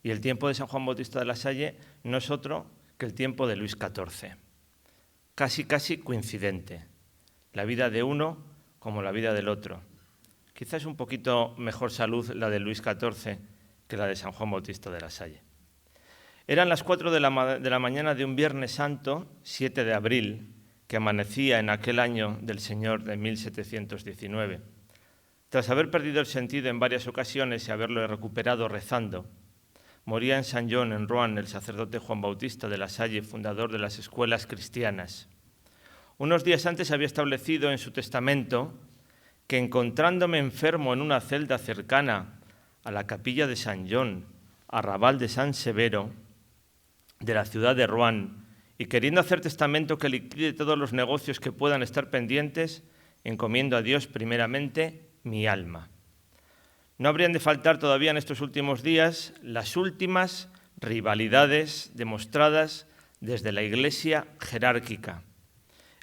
Y el tiempo de San Juan Bautista de la Salle no es otro que el tiempo de Luis XIV. Casi coincidente. La vida de uno como la vida del otro. Quizás un poquito mejor salud la de Luis XIV que la de San Juan Bautista de la Salle. Eran las 4 de la mañana de un Viernes Santo, 7 de abril, que amanecía en aquel año del Señor de 1719. Tras haber perdido el sentido en varias ocasiones y haberlo recuperado rezando, moría en Saint John, en Rouen, el sacerdote Juan Bautista de la Salle, fundador de las escuelas cristianas. Unos días antes había establecido en su testamento que, encontrándome enfermo en una celda cercana a la capilla de Saint John, arrabal de San Severo, de la ciudad de Rouen, y queriendo hacer testamento que liquide todos los negocios que puedan estar pendientes, encomiendo a Dios primeramente mi alma. No habrían de faltar todavía en estos últimos días las últimas rivalidades demostradas desde la Iglesia jerárquica.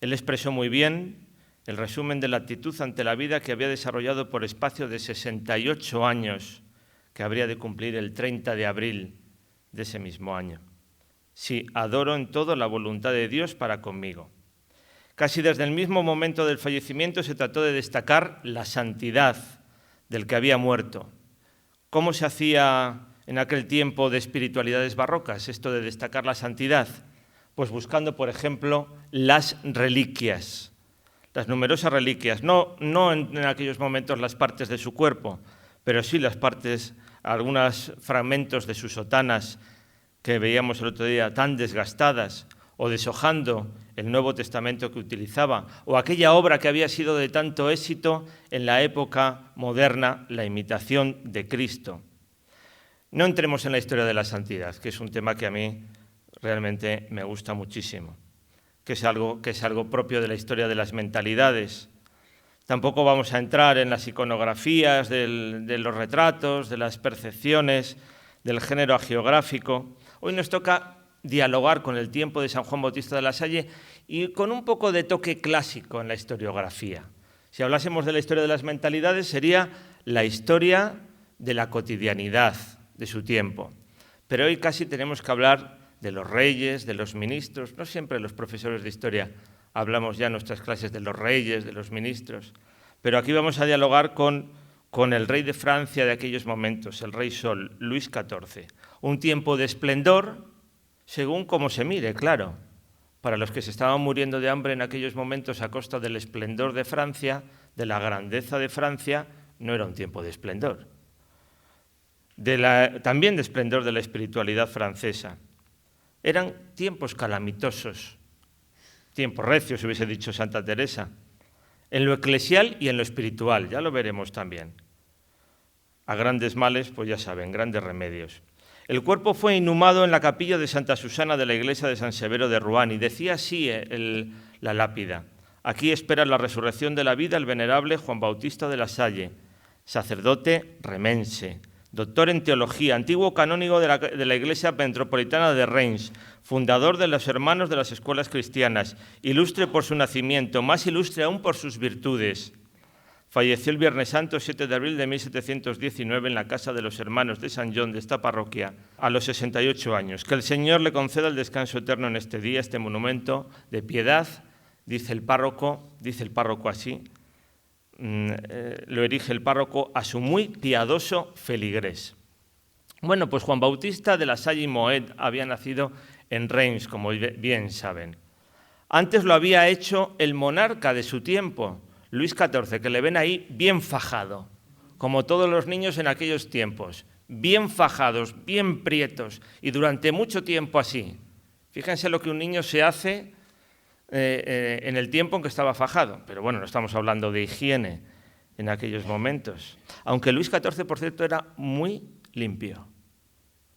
Él expresó muy bien el resumen de la actitud ante la vida que había desarrollado por espacio de 68 años, que habría de cumplir el 30 de abril de ese mismo año. Sí, adoro en todo la voluntad de Dios para conmigo. Casi desde el mismo momento del fallecimiento se trató de destacar la santidad del que había muerto. ¿Cómo se hacía en aquel tiempo de espiritualidades barrocas esto de destacar la santidad? Pues buscando, por ejemplo, las reliquias, las numerosas reliquias, no en aquellos momentos las partes de su cuerpo, pero sí las partes, algunos fragmentos de sus sotanas que veíamos el otro día tan desgastadas, o deshojando el Nuevo Testamento que utilizaba, o aquella obra que había sido de tanto éxito en la época moderna, la imitación de Cristo. No entremos en la historia de la santidad, que es un tema que a mí realmente me gusta muchísimo, que es algo propio de la historia de las mentalidades. Tampoco vamos a entrar en las iconografías de los retratos, de las percepciones, del género hagiográfico. Hoy nos toca dialogar con el tiempo de San Juan Bautista de la Salle y con un poco de toque clásico en la historiografía. Si hablásemos de la historia de las mentalidades, sería la historia de la cotidianidad de su tiempo. Pero hoy casi tenemos que hablar de los reyes, de los ministros. No siempre los profesores de historia hablamos ya en nuestras clases de los reyes, de los ministros. Pero aquí vamos a dialogar con el rey de Francia de aquellos momentos, el rey Sol, Luis XIV. Un tiempo de esplendor, según cómo se mire, claro. Para los que se estaban muriendo de hambre en aquellos momentos a costa del esplendor de Francia, de la grandeza de Francia, no era un tiempo de esplendor. También de esplendor de la espiritualidad francesa. Eran tiempos calamitosos, tiempos recios, hubiese dicho Santa Teresa, en lo eclesial y en lo espiritual, ya lo veremos también. A grandes males, pues ya saben, grandes remedios. El cuerpo fue inhumado en la capilla de Santa Susana de la iglesia de San Severo de Rouen, y decía así la lápida: aquí espera la resurrección de la vida el venerable Juan Bautista de la Salle, sacerdote remense, doctor en teología, antiguo canónigo de la iglesia metropolitana de Reims, fundador de los hermanos de las escuelas cristianas, ilustre por su nacimiento, más ilustre aún por sus virtudes. Falleció el Viernes Santo, 7 de abril de 1719, en la casa de los hermanos de Saint John de esta parroquia, a los 68 años. Que el Señor le conceda el descanso eterno en este día, este monumento de piedad, dice el párroco así, lo erige el párroco a su muy piadoso feligrés. Bueno, pues Juan Bautista de la Salle y Moet había nacido en Reims, como bien saben. Antes lo había hecho el monarca de su tiempo, Luis XIV, que le ven ahí bien fajado, como todos los niños en aquellos tiempos, bien fajados, bien prietos, y durante mucho tiempo así. Fíjense lo que un niño se hace en el tiempo en que estaba fajado. Pero bueno, no estamos hablando de higiene en aquellos momentos. Aunque Luis XIV, por cierto, era muy limpio.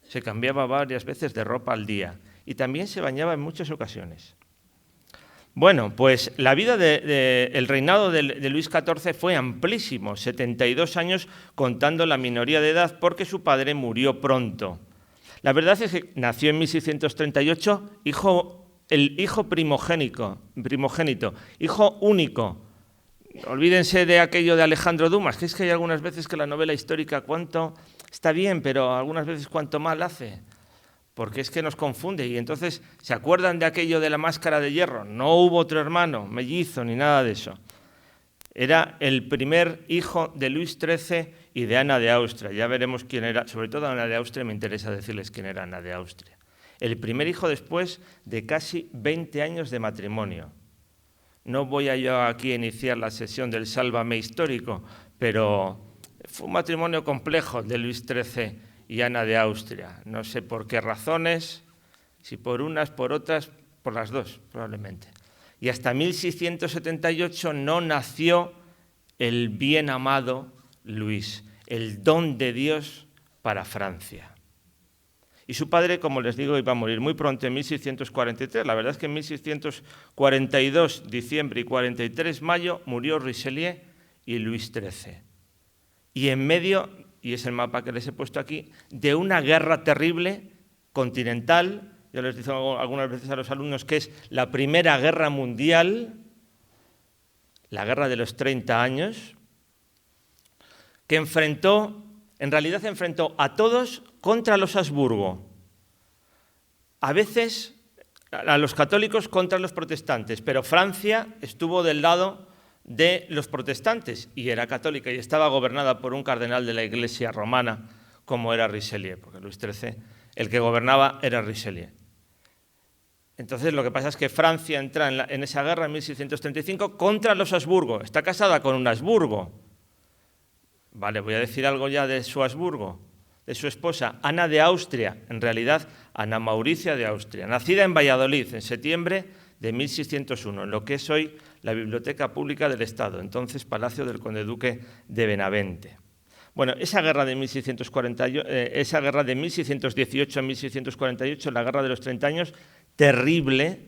Se cambiaba varias veces de ropa al día y también se bañaba en muchas ocasiones. Bueno, pues la vida el reinado de Luis XIV fue amplísimo, 72 años contando la minoría de edad, porque su padre murió pronto. La verdad es que nació en 1638, el hijo primogénito, hijo único. Olvídense de aquello de Alejandro Dumas, que es que hay algunas veces que la novela histórica cuánto está bien, pero algunas veces cuanto mal hace, porque es que nos confunde. Y entonces, ¿se acuerdan de aquello de la máscara de hierro? No hubo otro hermano, mellizo, ni nada de eso. Era el primer hijo de Luis XIII y de Ana de Austria. Ya veremos quién era, sobre todo Ana de Austria, me interesa decirles quién era Ana de Austria. El primer hijo después de casi 20 años de matrimonio. No voy a yo aquí a iniciar la sesión del sálvame histórico, pero fue un matrimonio complejo de Luis XIII y Ana de Austria. No sé por qué razones, si por unas, por otras, por las dos, probablemente. Y hasta 1678 no nació el bien amado Luis, el don de Dios para Francia. Y su padre, como les digo, iba a morir muy pronto, en 1643. La verdad es que en 1642, diciembre, y 43, mayo, murió Richelieu y Luis XIII. Y en medio, y es el mapa que les he puesto aquí, de una guerra terrible, continental. Yo les digo algunas veces a los alumnos que es la Primera Guerra Mundial, la Guerra de los 30 años, que en realidad enfrentó a todos contra los Habsburgo. A veces a los católicos contra los protestantes, pero Francia estuvo del lado de los protestantes y era católica y estaba gobernada por un cardenal de la Iglesia romana como era Richelieu, porque Luis XIII, el que gobernaba era Richelieu. Entonces lo que pasa es que Francia entra en esa guerra en 1635 contra los Habsburgo. Está casada con un Habsburgo. Vale, voy a decir algo ya de su Habsburgo, de su esposa, Ana de Austria, en realidad Ana Mauricia de Austria, nacida en Valladolid en septiembre de 1601, en lo que es hoy la Biblioteca Pública del Estado, entonces Palacio del Conde-Duque de Benavente. Bueno, esa guerra de 1618 a 1648, la guerra de los 30 años, terrible,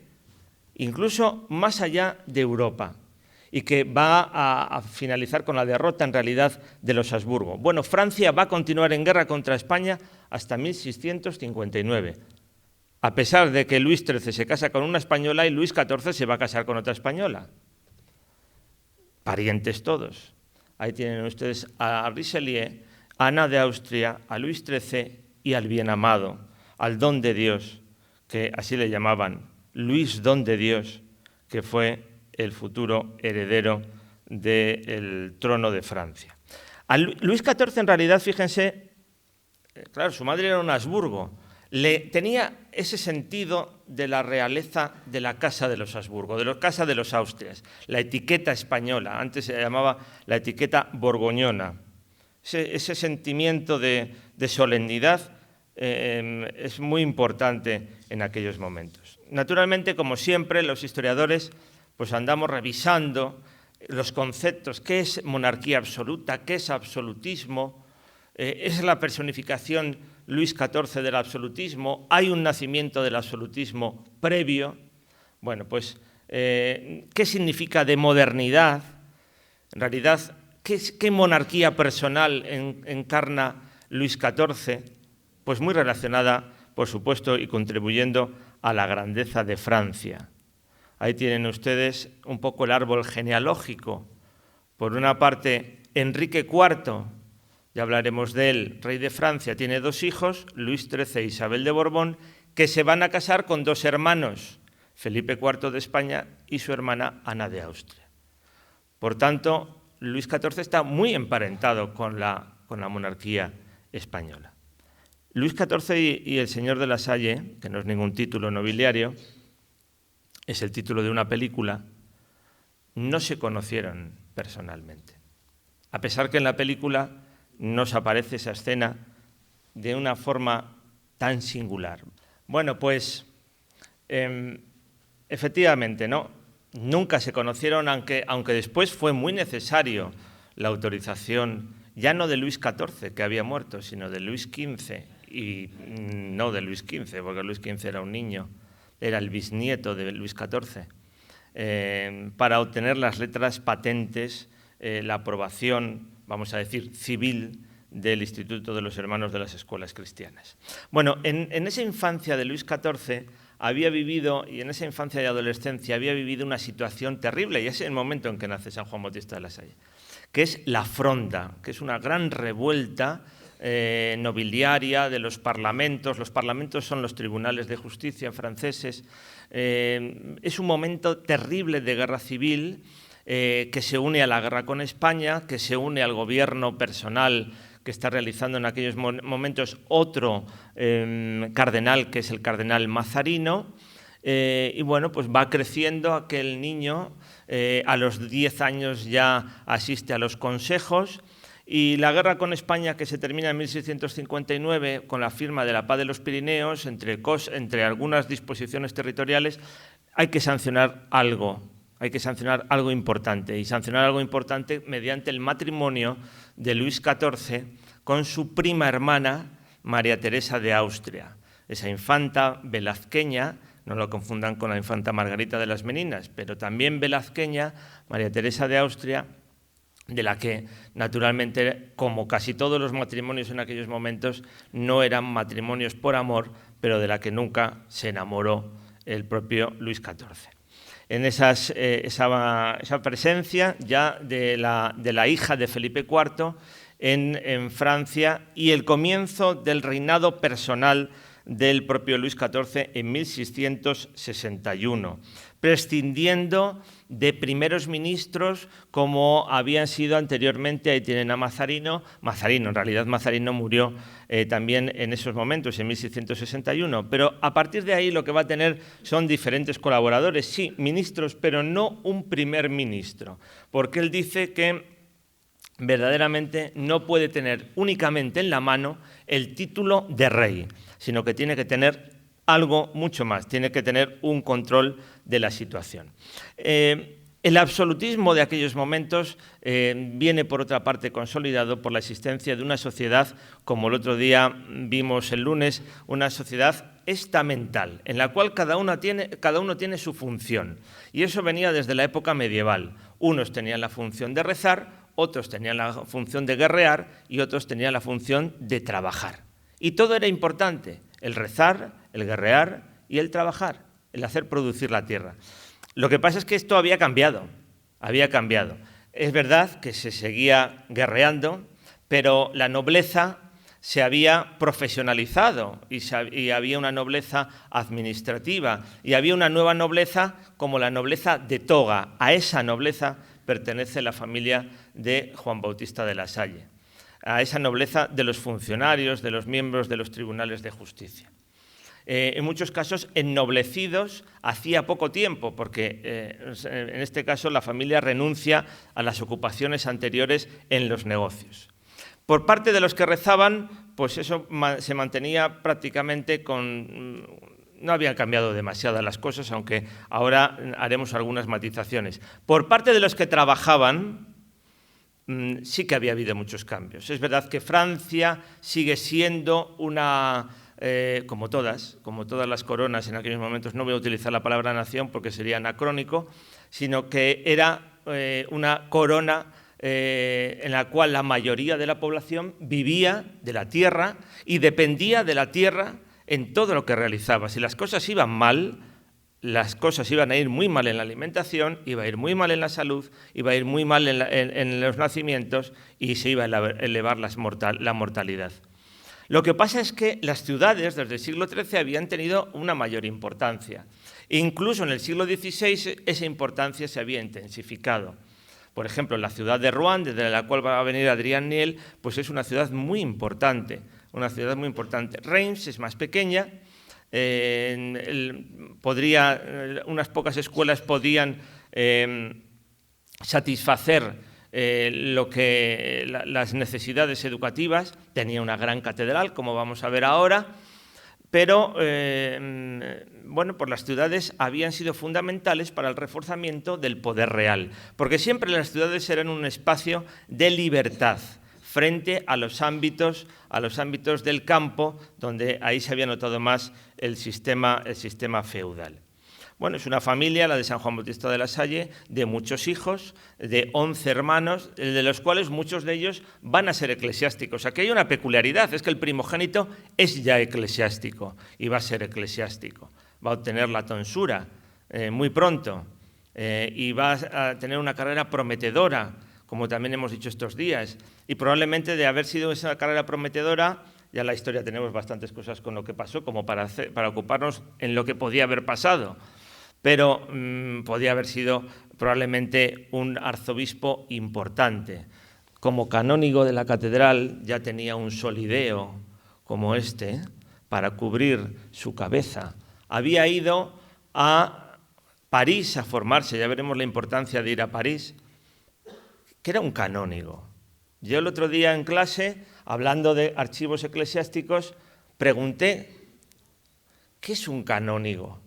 incluso más allá de Europa, y que va a finalizar con la derrota en realidad de los Habsburgo. Bueno, Francia va a continuar en guerra contra España hasta 1659, a pesar de que Luis XIII se casa con una española y Luis XIV se va a casar con otra española. Parientes todos. Ahí tienen ustedes a Richelieu, a Ana de Austria, a Luis XIII y al bien amado, al don de Dios, que así le llamaban, Luis don de Dios, que fue el futuro heredero del trono de Francia. A Luis XIV, en realidad, fíjense, claro, su madre era un Habsburgo, tenía ese sentido de la realeza de la Casa de los Habsburgo, de la Casa de los Austrias, la etiqueta española, antes se llamaba la etiqueta borgoñona. Ese sentimiento de solemnidad es muy importante en aquellos momentos. Naturalmente, como siempre, los historiadores pues andamos revisando los conceptos, qué es monarquía absoluta, qué es absolutismo, es la personificación Luis XIV del absolutismo, hay un nacimiento del absolutismo previo. Bueno, pues, ¿qué significa de modernidad? En realidad, ¿qué monarquía personal encarna Luis XIV? Pues muy relacionada, por supuesto, y contribuyendo a la grandeza de Francia. Ahí tienen ustedes un poco el árbol genealógico. Por una parte, Enrique IV, ya hablaremos de él, rey de Francia, tiene dos hijos, Luis XIII e Isabel de Borbón, que se van a casar con dos hermanos, Felipe IV de España y su hermana Ana de Austria. Por tanto, Luis XIV está muy emparentado con la monarquía española. Luis XIV y el señor de la Salle, que no es ningún título nobiliario, es el título de una película, no se conocieron personalmente. A pesar que en la película nos aparece esa escena de una forma tan singular. Bueno, pues efectivamente, ¿no? Nunca se conocieron, aunque después fue muy necesario la autorización, ya no de Luis XIV, que había muerto, sino de Luis XV, y no de Luis XV, porque Luis XV era un niño, era el bisnieto de Luis XIV, para obtener las letras patentes, la aprobación, vamos a decir, civil del Instituto de los Hermanos de las Escuelas Cristianas. Bueno, en esa infancia de Luis XIV había vivido, y en esa infancia y adolescencia había vivido una situación terrible, y es el momento en que nace San Juan Bautista de la Salle, que es la Fronda, que es una gran revuelta nobiliaria, de los parlamentos. Los parlamentos son los tribunales de justicia franceses. Es un momento terrible de guerra civil que se une a la guerra con España, que se une al gobierno personal que está realizando en aquellos momentos otro cardenal, que es el cardenal Mazarino. Y bueno, pues va creciendo aquel niño, a los 10 años ya asiste a los consejos, y la guerra con España, que se termina en 1659 con la firma de la Paz de los Pirineos, entre algunas disposiciones territoriales, hay que sancionar algo importante, y sancionar algo importante mediante el matrimonio de Luis XIV con su prima hermana, María Teresa de Austria, esa infanta velazqueña. No lo confundan con la infanta Margarita de las Meninas, pero también velazqueña, María Teresa de Austria, de la que, naturalmente, como casi todos los matrimonios en aquellos momentos, no eran matrimonios por amor, pero de la que nunca se enamoró el propio Luis XIV. En esa presencia ya de la hija de Felipe IV en Francia, y el comienzo del reinado personal del propio Luis XIV en 1661, prescindiendo de primeros ministros como habían sido anteriormente. Ahí tienen a Mazarino. En realidad Mazarino murió también en esos momentos, en 1661, pero a partir de ahí lo que va a tener son diferentes colaboradores, sí, ministros, pero no un primer ministro, porque él dice que verdaderamente no puede tener únicamente en la mano el título de rey, sino que tiene que tener algo mucho más, tiene que tener un control de la situación. El absolutismo de aquellos momentos viene, por otra parte, consolidado por la existencia de una sociedad, como el otro día vimos el lunes, una sociedad estamental, en la cual cada uno tiene su función. Y eso venía desde la época medieval. Unos tenían la función de rezar, otros tenían la función de guerrear y otros tenían la función de trabajar. Y todo era importante: el rezar, el guerrear y el trabajar, el hacer producir la tierra. Lo que pasa es que esto había cambiado. Es verdad que se seguía guerreando, pero la nobleza se había profesionalizado y había una nobleza administrativa, y había una nueva nobleza como la nobleza de toga. A esa nobleza pertenece la familia de Juan Bautista de la Salle, a esa nobleza de los funcionarios, de los miembros de los tribunales de justicia. En muchos casos ennoblecidos hacía poco tiempo, porque en este caso la familia renuncia a las ocupaciones anteriores en los negocios. Por parte de los que rezaban, pues eso se mantenía prácticamente con... No habían cambiado demasiado las cosas, aunque ahora haremos algunas matizaciones. Por parte de los que trabajaban, sí que había habido muchos cambios. Es verdad que Francia sigue siendo una... como todas las coronas en aquellos momentos, no voy a utilizar la palabra nación porque sería anacrónico, sino que era una corona en la cual la mayoría de la población vivía de la tierra y dependía de la tierra en todo lo que realizaba. Si las cosas iban mal, las cosas iban a ir muy mal en la alimentación, iba a ir muy mal en la salud, iba a ir muy mal en los nacimientos, y se iba a elevar la mortalidad. Lo que pasa es que las ciudades desde el siglo XIII habían tenido una mayor importancia. Incluso en el siglo XVI esa importancia se había intensificado. Por ejemplo, la ciudad de Rouen, desde la cual va a venir Adrián Niel, pues es una ciudad muy importante. Reims es más pequeña. Unas pocas escuelas podían satisfacer las necesidades educativas. Tenía una gran catedral, como vamos a ver ahora, pero pues las ciudades habían sido fundamentales para el reforzamiento del poder real, porque siempre las ciudades eran un espacio de libertad frente a los ámbitos del campo, donde ahí se había notado más el sistema feudal. Bueno, es una familia, la de San Juan Bautista de la Salle, de muchos hijos, de 11 hermanos, de los cuales muchos de ellos van a ser eclesiásticos. Aquí hay una peculiaridad, es que el primogénito es ya eclesiástico y va a ser eclesiástico. Va a obtener la tonsura muy pronto y va a tener una carrera prometedora como también hemos dicho estos días. Y probablemente de haber sido esa carrera prometedora, ya en la historia tenemos bastantes cosas con lo que pasó, como para ocuparnos en lo que podía haber pasado. Pero podía haber sido probablemente un arzobispo importante. Como canónigo de la catedral ya tenía un solideo como este para cubrir su cabeza. Había ido a París a formarse, ya veremos la importancia de ir a París, que era un canónigo. Yo el otro día en clase, hablando de archivos eclesiásticos, pregunté, ¿qué es un canónigo?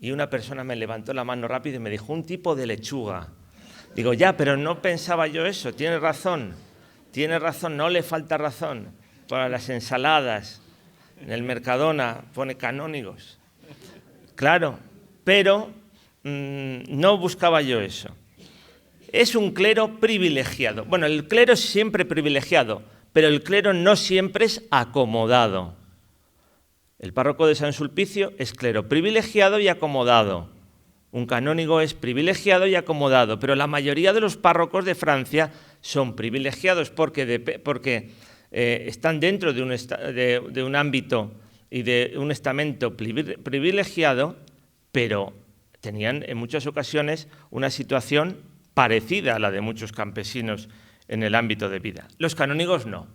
Y una persona me levantó la mano rápido y me dijo, un tipo de lechuga. Digo, ya, pero no pensaba yo eso, tiene razón, no le falta razón. Para las ensaladas, en el Mercadona pone canónigos. Claro, pero no buscaba yo eso. Es un clero privilegiado. Bueno, el clero es siempre privilegiado, pero el clero no siempre es acomodado. El párroco de San Sulpicio es clero privilegiado y acomodado. Un canónigo es privilegiado y acomodado, pero la mayoría de los párrocos de Francia son privilegiados porque están dentro de un ámbito y de un estamento privilegiado, pero tenían en muchas ocasiones una situación parecida a la de muchos campesinos en el ámbito de vida. Los canónigos no.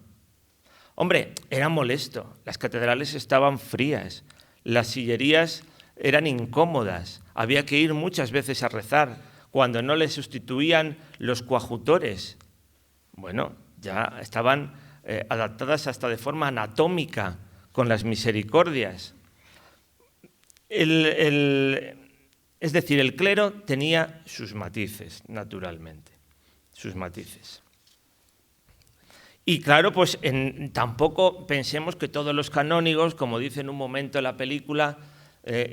Hombre, era molesto, las catedrales estaban frías, las sillerías eran incómodas, había que ir muchas veces a rezar cuando no le sustituían los coadjutores. Bueno, ya estaban adaptadas hasta de forma anatómica con las misericordias. Es decir, el clero tenía sus matices, naturalmente, sus matices. Y claro, pues tampoco pensemos que todos los canónigos, como dice en un momento en la película,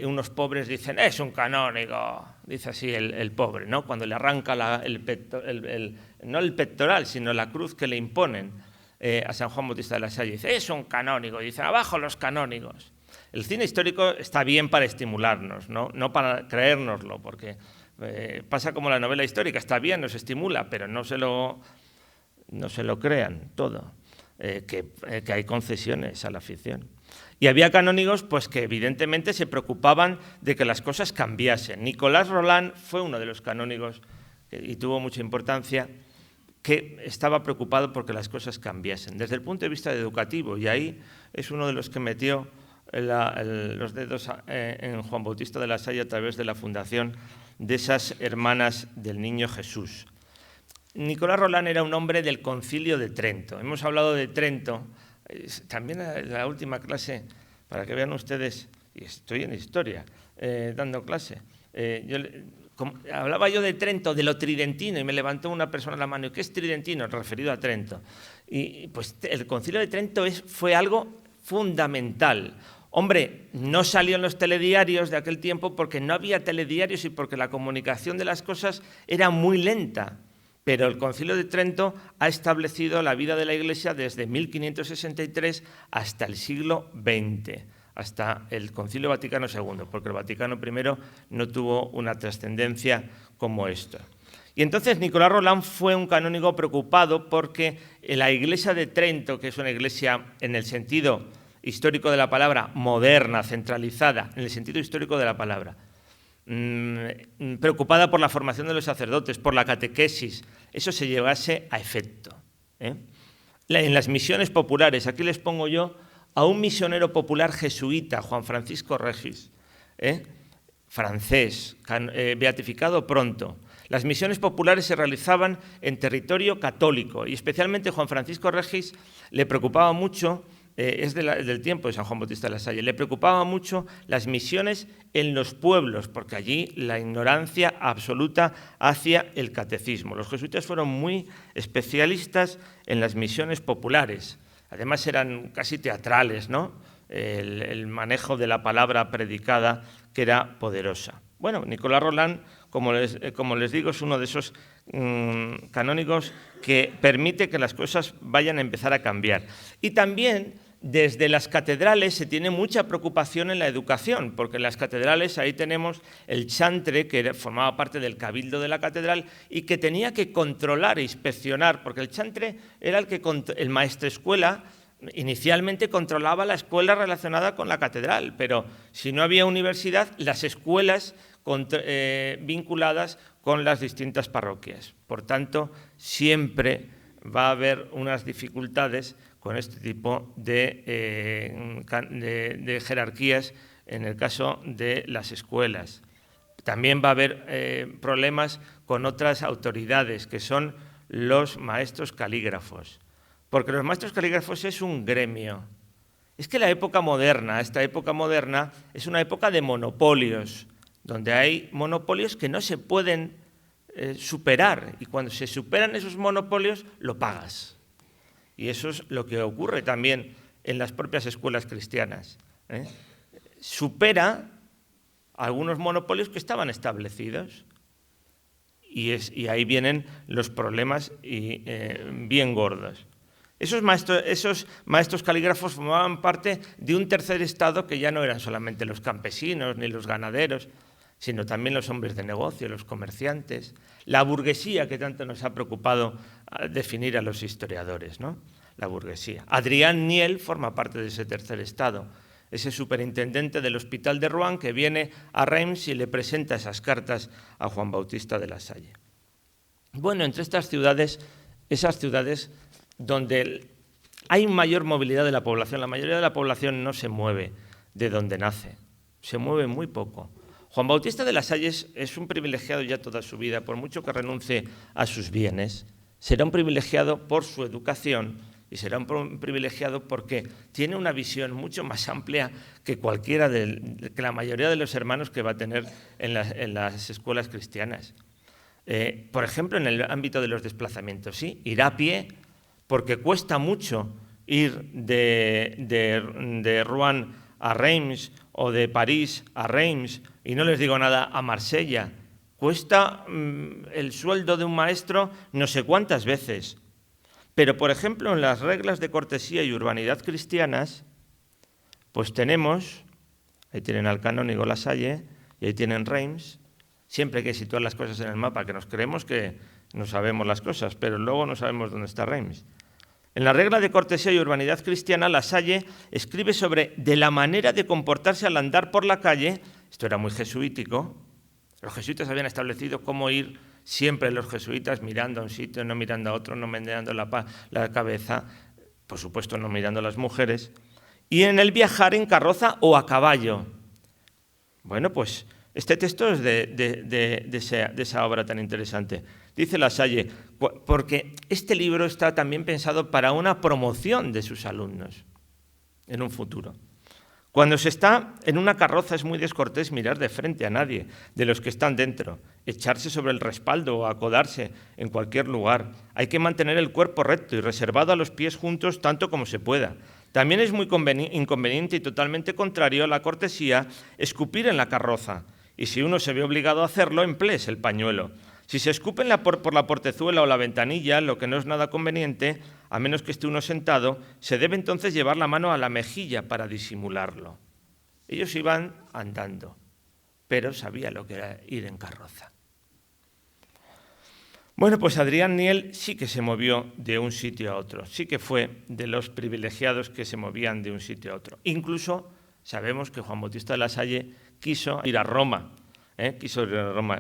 unos pobres dicen, es un canónigo, dice así el pobre, ¿no? Cuando le arranca no el pectoral, sino la cruz que le imponen a San Juan Bautista de la Salle, dice, es un canónigo, dice, abajo los canónigos. El cine histórico está bien para estimularnos, no para creérnoslo, porque pasa como la novela histórica, está bien, nos estimula, pero no se lo crean todo, que hay concesiones a la ficción. Y había canónigos pues, que evidentemente se preocupaban de que las cosas cambiasen. Nicolás Roland fue uno de los canónigos y tuvo mucha importancia, que estaba preocupado porque las cosas cambiasen, desde el punto de vista educativo, y ahí es uno de los que metió los dedos en Juan Bautista de la Salle a través de la fundación de esas hermanas del Niño Jesús. Nicolás Roland era un hombre del Concilio de Trento. Hemos hablado de Trento, también en la última clase, para que vean ustedes, y estoy en historia, dando clase. Hablaba yo de Trento, de lo tridentino, y me levantó una persona la mano. ¿Qué es tridentino? Referido a Trento. Y pues el Concilio de Trento fue algo fundamental. Hombre, no salió en los telediarios de aquel tiempo porque no había telediarios y porque la comunicación de las cosas era muy lenta. Pero el Concilio de Trento ha establecido la vida de la Iglesia desde 1563 hasta el siglo XX, hasta el Concilio Vaticano II, porque el Vaticano I no tuvo una trascendencia como esta. Y entonces Nicolás Roland fue un canónigo preocupado porque la Iglesia de Trento, que es una iglesia en el sentido histórico de la palabra, moderna, centralizada, en el sentido histórico de la palabra, preocupada por la formación de los sacerdotes, por la catequesis, eso se llevase a efecto. En las misiones populares, aquí les pongo yo a un misionero popular jesuita, Juan Francisco Regis, francés, beatificado pronto. Las misiones populares se realizaban en territorio católico y especialmente Juan Francisco Regis le preocupaba mucho, es del tiempo de San Juan Bautista de la Salle, le preocupaba mucho las misiones en los pueblos, porque allí la ignorancia absoluta hacia el catecismo. Los jesuitas fueron muy especialistas en las misiones populares, además eran casi teatrales, ¿no? El manejo de la palabra predicada que era poderosa. Bueno, Nicolás Roland, como les digo, es uno de esos canónigos que permite que las cosas vayan a empezar a cambiar. Y también desde las catedrales se tiene mucha preocupación en la educación, porque en las catedrales ahí tenemos el chantre, que formaba parte del cabildo de la catedral y que tenía que controlar e inspeccionar, porque el chantre era el maestrescuela. Inicialmente controlaba la escuela relacionada con la catedral, pero si no había universidad, las escuelas vinculadas con las distintas parroquias. Por tanto, siempre va a haber unas dificultades con este tipo de jerarquías en el caso de las escuelas. También va a haber problemas con otras autoridades, que son los maestros calígrafos, porque los maestros calígrafos es un gremio. Es que esta época moderna, es una época de monopolios, donde hay monopolios que no se pueden superar, y cuando se superan esos monopolios, lo pagas. Y eso es lo que ocurre también en las propias escuelas cristianas. Supera algunos monopolios que estaban establecidos. Y ahí vienen los problemas bien gordos. Esos maestros calígrafos formaban parte de un tercer estado que ya no eran solamente los campesinos ni los ganaderos, sino también los hombres de negocio, los comerciantes, la burguesía que tanto nos ha preocupado definir a los historiadores, ¿no? La burguesía. Adrián Niel forma parte de ese tercer estado, ese superintendente del Hospital de Rouen que viene a Reims y le presenta esas cartas a Juan Bautista de la Salle. Bueno, entre estas ciudades, esas ciudades donde hay mayor movilidad de la población, la mayoría de la población no se mueve de donde nace, se mueve muy poco. Juan Bautista de la Salle es un privilegiado ya toda su vida, por mucho que renuncie a sus bienes, será un privilegiado por su educación y será un privilegiado porque tiene una visión mucho más amplia que que la mayoría de los hermanos que va a tener en las escuelas cristianas. Por ejemplo, en el ámbito de los desplazamientos, sí, irá a pie, porque cuesta mucho ir de Rouen a Reims o de París a Reims, y no les digo nada a Marsella. Cuesta el sueldo de un maestro no sé cuántas veces. Pero, por ejemplo, en las reglas de cortesía y urbanidad cristianas, pues tenemos, ahí tienen al canónigo La Salle y ahí tienen Reims. Siempre hay que situar las cosas en el mapa, que nos creemos que no sabemos las cosas, pero luego no sabemos dónde está Reims. En la regla de cortesía y urbanidad cristiana, La Salle escribe de la manera de comportarse al andar por la calle. Esto era muy jesuítico. Los jesuitas habían establecido cómo ir siempre los jesuitas mirando a un sitio, no mirando a otro, no meneando la cabeza, por supuesto no mirando a las mujeres, y en el viajar en carroza o a caballo. Bueno, pues este texto es de esa obra tan interesante. Dice La Salle, porque este libro está también pensado para una promoción de sus alumnos en un futuro. Cuando se está en una carroza es muy descortés mirar de frente a nadie de los que están dentro, echarse sobre el respaldo o acodarse en cualquier lugar. Hay que mantener el cuerpo recto y reservado a los pies juntos tanto como se pueda. También es muy inconveniente y totalmente contrario a la cortesía escupir en la carroza, y si uno se ve obligado a hacerlo, emplees el pañuelo. Si se escupen por la portezuela o la ventanilla, lo que no es nada conveniente, a menos que esté uno sentado, se debe entonces llevar la mano a la mejilla para disimularlo. Ellos iban andando, pero sabía lo que era ir en carroza. Bueno, pues Adrián Niel sí que se movió de un sitio a otro, sí que fue de los privilegiados que se movían de un sitio a otro. Incluso sabemos que Juan Bautista de la Salle quiso ir a Roma.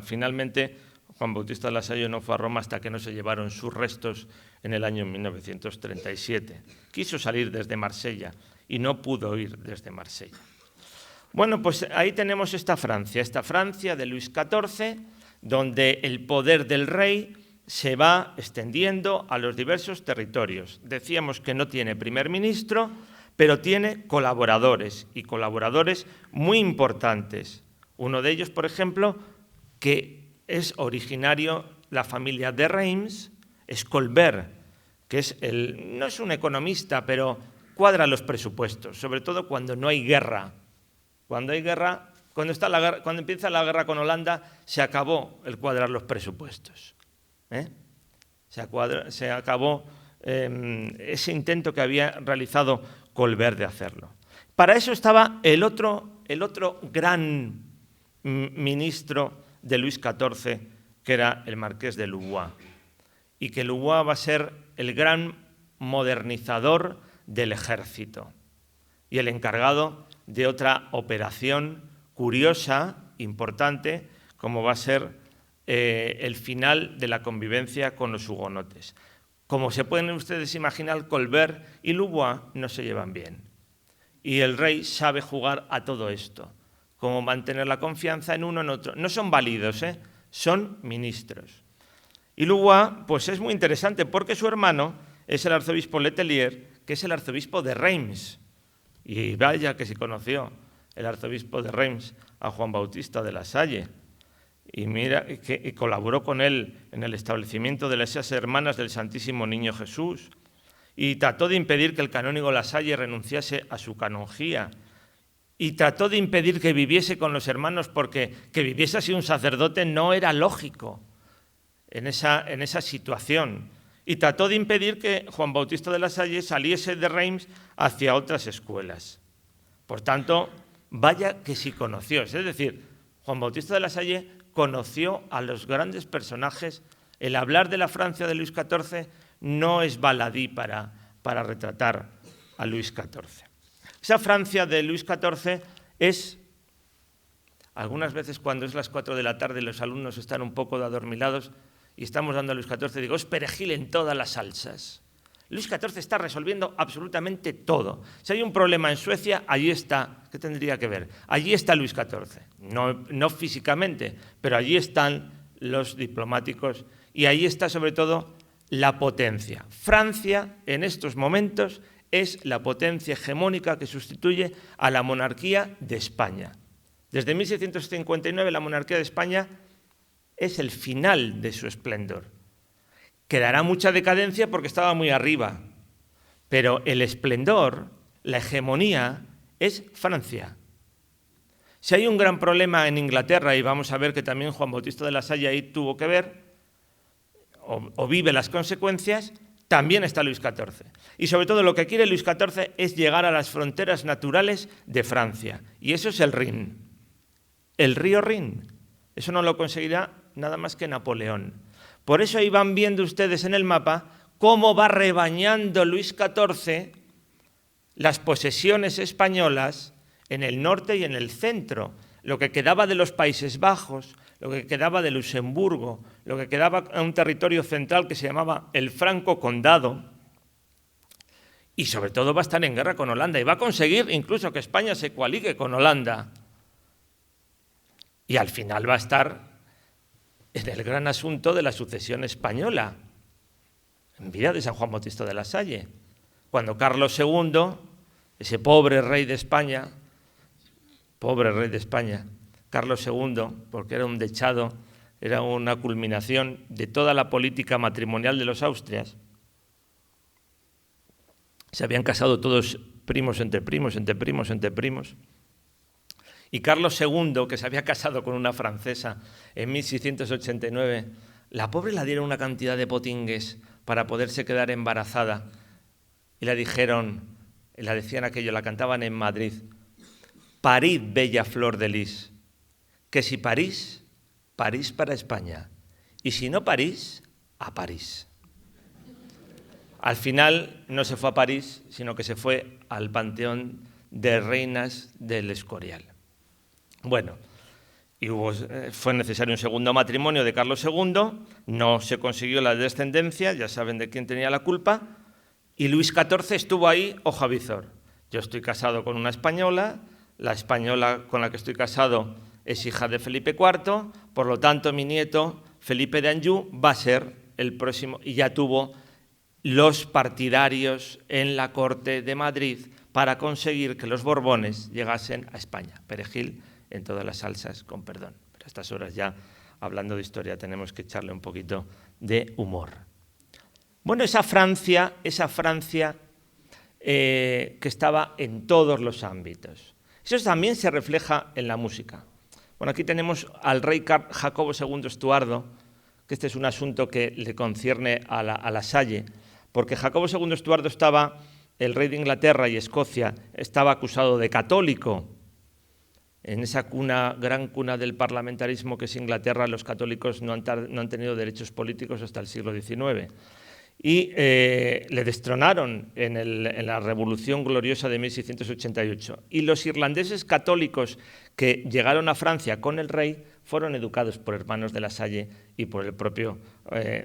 Finalmente, Juan Bautista de la Salle no fue a Roma hasta que no se llevaron sus restos en el año 1937. Quiso salir desde Marsella y no pudo ir desde Marsella. Bueno, pues ahí tenemos esta Francia de Luis XIV, donde el poder del rey se va extendiendo a los diversos territorios. Decíamos que no tiene primer ministro, pero tiene colaboradores, y colaboradores muy importantes. Uno de ellos, por ejemplo, que es originario, la familia de Reims, es Colbert, que no es un economista, pero cuadra los presupuestos, sobre todo cuando no hay guerra. Cuando hay guerra, cuando empieza la guerra con Holanda, se acabó el cuadrar los presupuestos. Se acabó ese intento que había realizado Colbert de hacerlo. Para eso estaba el otro gran ministro de Luis XIV, que era el marqués de Louvois, y que Louvois va a ser el gran modernizador del ejército y el encargado de otra operación curiosa, importante, como va a ser el final de la convivencia con los hugonotes. Como se pueden ustedes imaginar, Colbert y Louvois no se llevan bien. Y el rey sabe jugar a todo esto, cómo mantener la confianza en uno en otro. No son válidos, son ministros. Y Louvois, pues es muy interesante porque su hermano es el arzobispo Letelier, que es el arzobispo de Reims. Y vaya que se conoció el arzobispo de Reims a Juan Bautista de la Salle. Y mira que colaboró con él en el establecimiento de las Hermanas del Santísimo Niño Jesús. Y trató de impedir que el canónigo La Salle renunciase a su canonjía. Y trató de impedir que viviese con los hermanos, porque que viviese así un sacerdote no era lógico en esa situación. Y trató de impedir que Juan Bautista de la Salle saliese de Reims hacia otras escuelas. Por tanto, vaya que sí conoció. Es decir, Juan Bautista de la Salle conoció a los grandes personajes. El hablar de la Francia de Luis XIV no es baladí para retratar a Luis XIV. Esa Francia de Luis XIV es, algunas veces cuando es las 4 de la tarde los alumnos están un poco adormilados y estamos dando a Luis XIV, digo, es perejil en todas las salsas. Luis XIV está resolviendo absolutamente todo. Si hay un problema en Suecia, allí está. ¿Qué tendría que ver? Allí está Luis XIV. No físicamente, pero allí están los diplomáticos y ahí está sobre todo la potencia. Francia, en estos momentos, es la potencia hegemónica que sustituye a la monarquía de España. Desde 1659 la monarquía de España es el final de su esplendor. Quedará mucha decadencia porque estaba muy arriba, pero el esplendor, la hegemonía, es Francia. Si hay un gran problema en Inglaterra, y vamos a ver que también Juan Bautista de la Salle ahí tuvo que ver, o vive las consecuencias, también está Luis XIV. Y sobre todo lo que quiere Luis XIV es llegar a las fronteras naturales de Francia, y eso es el Rin, el río Rin. Eso no lo conseguirá nada más que Napoleón. Por eso ahí van viendo ustedes en el mapa cómo va rebañando Luis XIV las posesiones españolas en el norte y en el centro, lo que quedaba de los Países Bajos, lo que quedaba de Luxemburgo, lo que quedaba en un territorio central que se llamaba el Franco Condado, y sobre todo va a estar en guerra con Holanda y va a conseguir incluso que España se coaligue con Holanda. Y al final va a estar en el gran asunto de la sucesión española, en vida de San Juan Bautista de la Salle, cuando Carlos II, ese pobre rey de España, Carlos II, porque era un dechado, era una culminación de toda la política matrimonial de los Austrias. Se habían casado todos primos entre primos, entre primos, entre primos. Y Carlos II, que se había casado con una francesa en 1689, la pobre la dieron una cantidad de potingues para poderse quedar embarazada. Y le dijeron, la decían aquello, la cantaban en Madrid, parid, bella flor de lis, que si parís, París para España, y si no París, a París. Al final no se fue a París, sino que se fue al Panteón de Reinas del Escorial. Bueno, y fue necesario un segundo matrimonio de Carlos II, no se consiguió la descendencia, ya saben de quién tenía la culpa, y Luis XIV estuvo ahí, ojo a visor. Yo estoy casado con una española, la española con la que estoy casado es hija de Felipe IV, por lo tanto mi nieto, Felipe de Anjou, va a ser el próximo, y ya tuvo los partidarios en la corte de Madrid para conseguir que los Borbones llegasen a España. Perejil en todas las salsas, con perdón. Pero a estas horas ya, hablando de historia, tenemos que echarle un poquito de humor. Bueno, esa Francia que estaba en todos los ámbitos. Eso también se refleja en la música. Bueno, aquí tenemos al rey Jacobo II Estuardo, que este es un asunto que le concierne a la Salle, porque Jacobo II Estuardo estaba el rey de Inglaterra y Escocia estaba acusado de católico. En esa gran cuna del parlamentarismo que es Inglaterra, los católicos no han tenido derechos políticos hasta el siglo XIX. Y le destronaron en la Revolución Gloriosa de 1688. Y los irlandeses católicos que llegaron a Francia con el rey fueron educados por hermanos de La Salle y por el propio,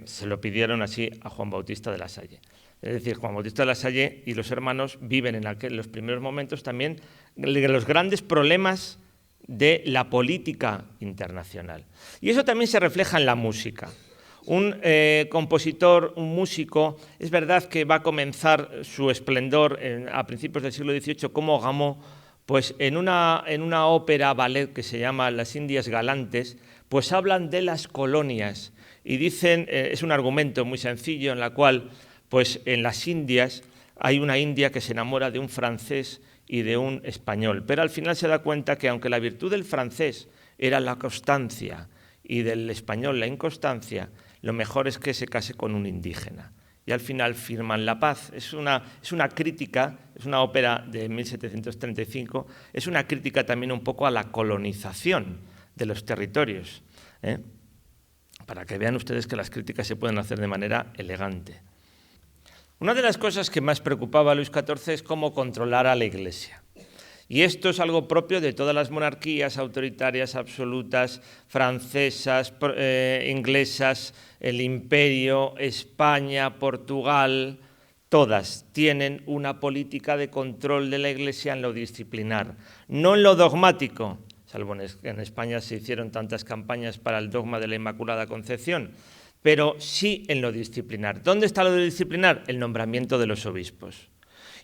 se lo pidieron así a Juan Bautista de La Salle. Es decir, Juan Bautista de La Salle y los hermanos viven en los primeros momentos también los grandes problemas de la política internacional. Y eso también se refleja en la música. Un compositor, un músico, es verdad que va a comenzar su esplendor a principios del siglo XVIII como Gameau, pues en una ópera ballet que se llama Las Indias Galantes, pues hablan de las colonias y dicen, es un argumento muy sencillo en la cual, pues en las Indias hay una india que se enamora de un francés y de un español, pero al final se da cuenta que aunque la virtud del francés era la constancia y del español la inconstancia, lo mejor es que se case con un indígena. Y al final firman la paz. Es una crítica, es una ópera de 1735, es una crítica también un poco a la colonización de los territorios, para que vean ustedes que las críticas se pueden hacer de manera elegante. Una de las cosas que más preocupaba a Luis XIV es cómo controlar a la Iglesia. Y esto es algo propio de todas las monarquías autoritarias absolutas, francesas, inglesas, el Imperio, España, Portugal, todas tienen una política de control de la Iglesia en lo disciplinar, no en lo dogmático, salvo en España se hicieron tantas campañas para el dogma de la Inmaculada Concepción, pero sí en lo disciplinar. ¿Dónde está lo de disciplinar? El nombramiento de los obispos.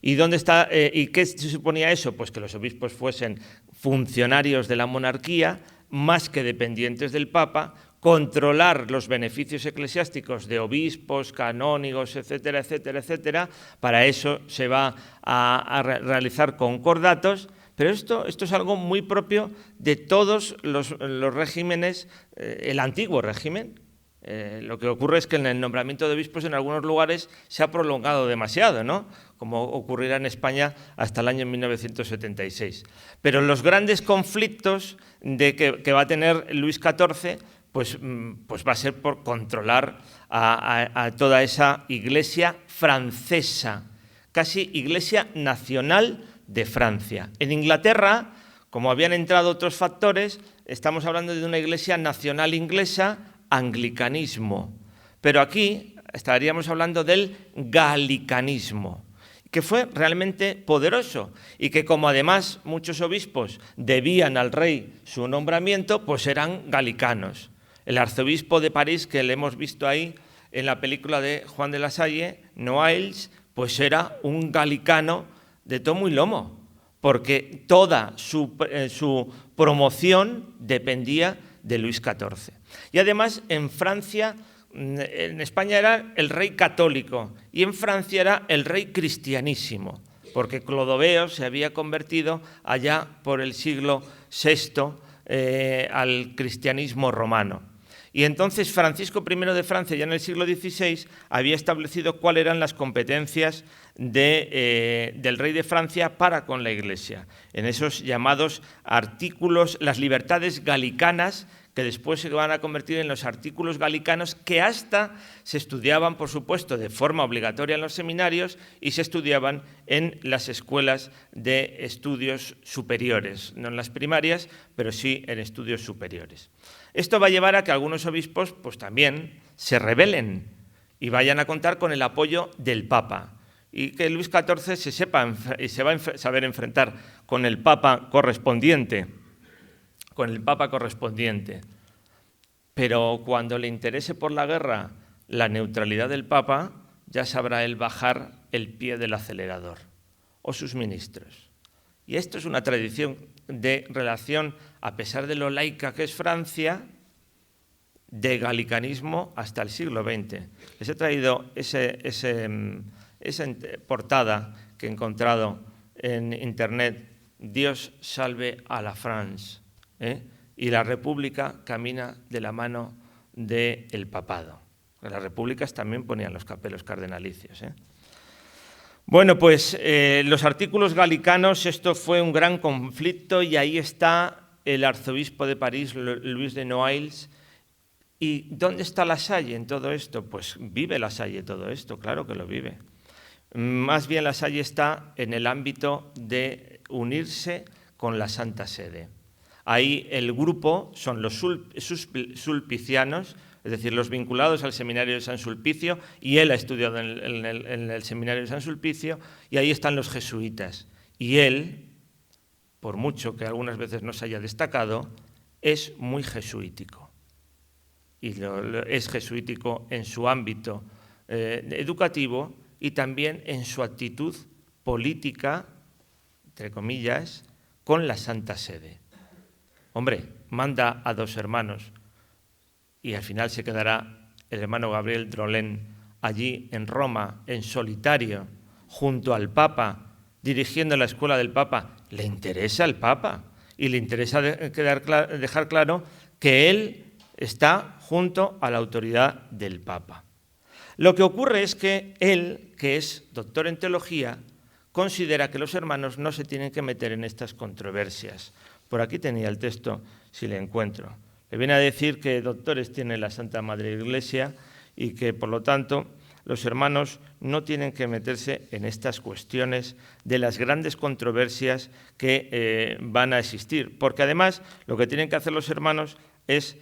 ¿Y dónde está, y qué se suponía eso? Pues que los obispos fuesen funcionarios de la monarquía, más que dependientes del Papa, controlar los beneficios eclesiásticos de obispos, canónigos, etcétera, etcétera, etcétera. Para eso se va a realizar concordatos, pero esto es algo muy propio de todos los regímenes, el antiguo régimen. Lo que ocurre es que en el nombramiento de obispos en algunos lugares se ha prolongado demasiado, ¿no? Como ocurrirá en España hasta el año 1976. Pero los grandes conflictos que va a tener Luis XIV pues va a ser por controlar a toda esa Iglesia francesa, casi Iglesia nacional de Francia. En Inglaterra, como habían entrado otros factores, estamos hablando de una Iglesia nacional inglesa, anglicanismo, pero aquí estaríamos hablando del galicanismo, que fue realmente poderoso y que como además muchos obispos debían al rey su nombramiento, pues eran galicanos. El arzobispo de París, que le hemos visto ahí en la película de Juan de la Salle, Noailles, pues era un galicano de tomo y lomo, porque toda su promoción dependía de Luis XIV. Y además en Francia, en España era el rey católico y en Francia era el rey cristianísimo, porque Clodoveo se había convertido allá por el siglo VI al cristianismo romano. Y entonces Francisco I de Francia, ya en el siglo XVI, había establecido cuáles eran las competencias del rey de Francia para con la Iglesia, en esos llamados artículos, las libertades galicanas, que después se van a convertir en los artículos galicanos, que hasta se estudiaban, por supuesto, de forma obligatoria en los seminarios y se estudiaban en las escuelas de estudios superiores, no en las primarias, pero sí en estudios superiores. Esto va a llevar a que algunos obispos pues, también se rebelen y vayan a contar con el apoyo del Papa, y que Luis XIV se va a saber enfrentar con el Papa correspondiente, pero cuando le interese por la guerra la neutralidad del Papa, ya sabrá él bajar el pie del acelerador, o sus ministros. Y esto es una tradición de relación, a pesar de lo laica que es Francia, de galicanismo hasta el siglo XX. Les he traído esa portada que he encontrado en internet, Dios salve a la France, y la República camina de la mano del papado. Las repúblicas también ponían los capelos cardenalicios. Bueno, pues los artículos galicanos, esto fue un gran conflicto y ahí está el arzobispo de París, Luis de Noailles. ¿Y dónde está La Salle en todo esto? Pues vive La Salle todo esto, claro que lo vive. Más bien La Salle está en el ámbito de unirse con la Santa Sede. Ahí el grupo son los sulpicianos, es decir, los vinculados al seminario de San Sulpicio, y él ha estudiado en el seminario de San Sulpicio, y ahí están los jesuitas. Y él, por mucho que algunas veces no se haya destacado, es muy jesuítico. Y es jesuítico en su ámbito educativo y también en su actitud política, entre comillas, con la Santa Sede. Hombre, manda a 2 hermanos y al final se quedará el hermano Gabriel Drolén allí en Roma, en solitario, junto al Papa, dirigiendo la escuela del Papa. Le interesa al Papa y le interesa dejar claro que él está junto a la autoridad del Papa. Lo que ocurre es que él, que es doctor en teología, considera que los hermanos no se tienen que meter en estas controversias. Por aquí tenía el texto, si le encuentro. Le viene a decir que doctores tiene la Santa Madre Iglesia y que, por lo tanto, los hermanos no tienen que meterse en estas cuestiones de las grandes controversias que van a existir. Porque, además, lo que tienen que hacer los hermanos es,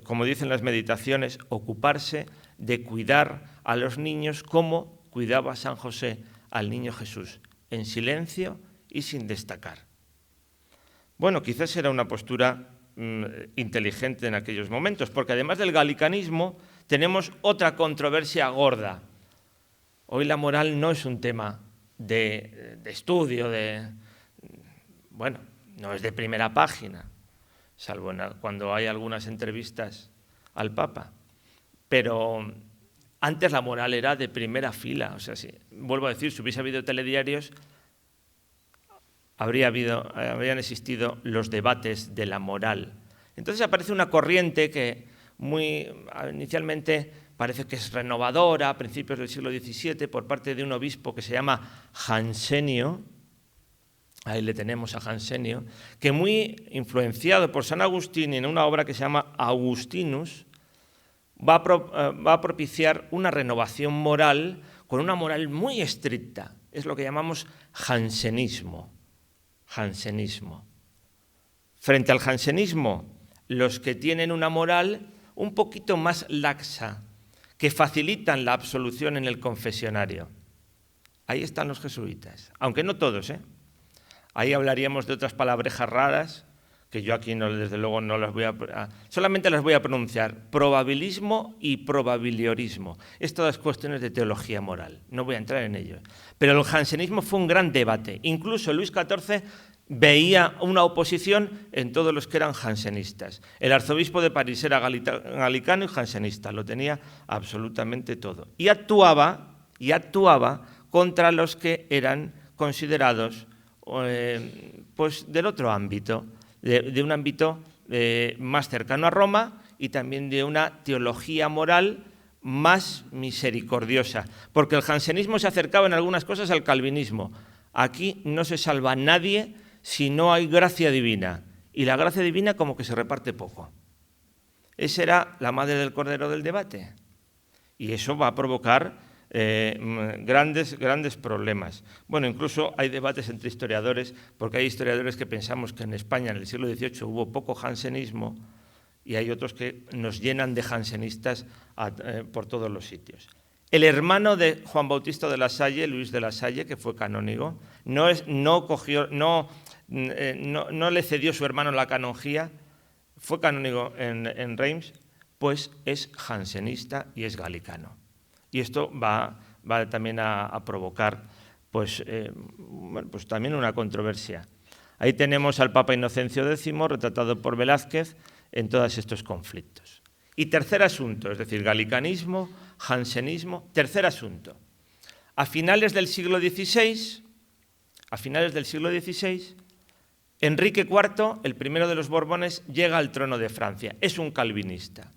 como dicen las meditaciones, ocuparse de cuidar a los niños como cuidaba San José al niño Jesús, en silencio y sin destacar. Bueno, quizás era una postura inteligente en aquellos momentos, porque además del galicanismo tenemos otra controversia gorda. Hoy la moral no es un tema de estudio, bueno, no es de primera página, salvo cuando hay algunas entrevistas al Papa. Pero antes la moral era de primera fila. O sea, vuelvo a decir, si hubiese habido telediarios, habrían existido los debates de la moral. Entonces aparece una corriente que inicialmente parece que es renovadora, a principios del siglo XVII, por parte de un obispo que se llama Jansenio. Ahí le tenemos a Jansenio, que muy influenciado por San Agustín en una obra que se llama Augustinus, va a propiciar una renovación moral con una moral muy estricta. Es lo que llamamos jansenismo. Frente al jansenismo, los que tienen una moral un poquito más laxa, que facilitan la absolución en el confesionario. Ahí están los jesuitas, aunque no todos, Ahí hablaríamos de otras palabrejas raras, que yo aquí desde luego no las solamente las voy a pronunciar: probabilismo y probabiliorismo. Es todas cuestiones de teología moral, no voy a entrar en ello. Pero el jansenismo fue un gran debate. Incluso Luis XIV veía una oposición en todos los que eran jansenistas. El arzobispo de París era galicano y jansenista, lo tenía absolutamente todo. Y actuaba contra los que eran considerados pues del otro ámbito, de un ámbito más cercano a Roma y también de una teología moral más misericordiosa, porque el jansenismo se acercaba en algunas cosas al calvinismo. Aquí no se salva nadie si no hay gracia divina, y la gracia divina como que se reparte poco. Esa era la madre del cordero del debate, y eso va a provocar grandes problemas. Bueno, incluso hay debates entre historiadores, porque hay historiadores que pensamos que en España en el siglo XVIII hubo poco jansenismo y hay otros que nos llenan de jansenistas por todos los sitios. El hermano de Juan Bautista de La Salle, Luis de La Salle, que fue canónigo, no le cedió su hermano la canonjía, fue canónigo en Reims, pues es jansenista y es galicano. Y esto va también a provocar pues también una controversia. Ahí tenemos al Papa Inocencio X, retratado por Velázquez, en todos estos conflictos. Y tercer asunto, es decir, galicanismo, jansenismo. Tercer asunto. A finales del siglo XVI, Enrique IV, el primero de los Borbones, llega al trono de Francia. Es un calvinista.